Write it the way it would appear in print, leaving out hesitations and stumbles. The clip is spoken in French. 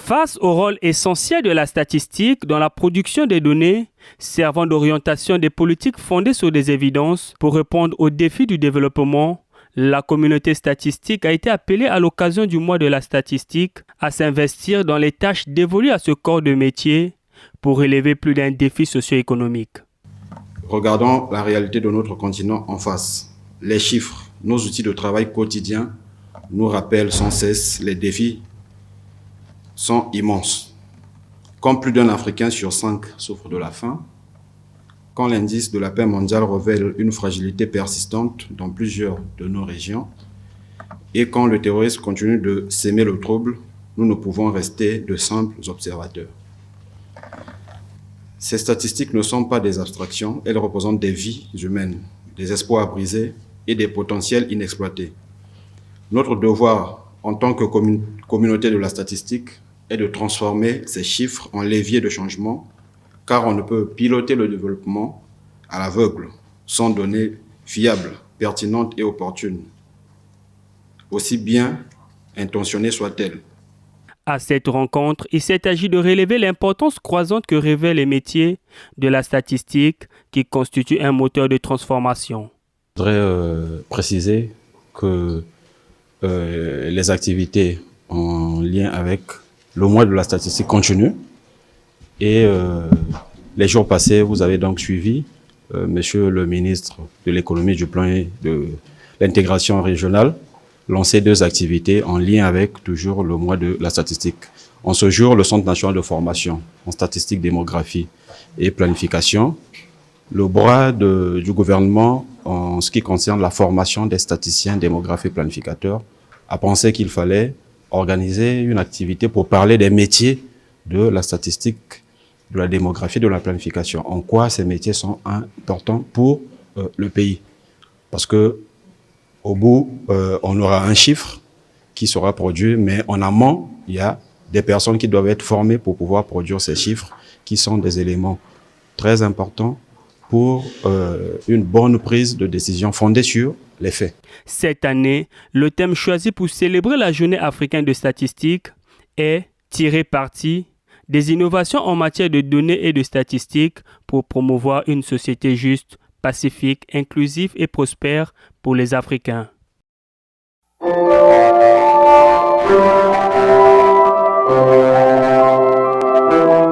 Face au rôle essentiel de la statistique dans la production des données, servant d'orientation des politiques fondées sur des évidences pour répondre aux défis du développement, la communauté statistique a été appelée à l'occasion du mois de la statistique à s'investir dans les tâches dévolues à ce corps de métier pour relever plus d'un défi socio-économique. Regardons la réalité de notre continent en face. Les chiffres, nos outils de travail quotidiens nous rappellent sans cesse les défis sont immenses. Quand plus d'un Africain sur 5 souffre de la faim, quand l'indice de la paix mondiale révèle une fragilité persistante dans plusieurs de nos régions, et quand le terrorisme continue de s'aimer le trouble, nous ne pouvons rester de simples observateurs. Ces statistiques ne sont pas des abstractions, elles représentent des vies humaines, des espoirs brisés et des potentiels inexploités. Notre devoir en tant que communauté de la statistique est de transformer ces chiffres en levier de changement, car on ne peut piloter le développement à l'aveugle, sans données fiables, pertinentes et opportunes, aussi bien intentionnées soient-elles. À cette rencontre, il s'est agi de relever l'importance croissante que révèlent les métiers de la statistique qui constituent un moteur de transformation. Je voudrais préciser que les activités en lien avec le mois de la statistique continuent et les jours passés, vous avez donc suivi Monsieur le ministre de l'économie, du plan et de l'intégration régionale lancer 2 activités en lien avec toujours le mois de la statistique. En ce jour, le Centre national de formation en statistique, démographie et planification, le bras du gouvernement en ce qui concerne la formation des statisticiens, démographes et planificateurs, a pensé qu'il fallait organiser une activité pour parler des métiers de la statistique, de la démographie, de la planification. En quoi ces métiers sont importants pour le pays. Parce que au bout, on aura un chiffre qui sera produit, mais en amont, il y a des personnes qui doivent être formées pour pouvoir produire ces chiffres, qui sont des éléments très importants pour une bonne prise de décision fondée sur les faits. Cette année, le thème choisi pour célébrer la Journée africaine de statistique est « Tirer parti des innovations en matière de données et de statistiques pour promouvoir une société juste, pacifique, inclusive et prospère pour les Africains. »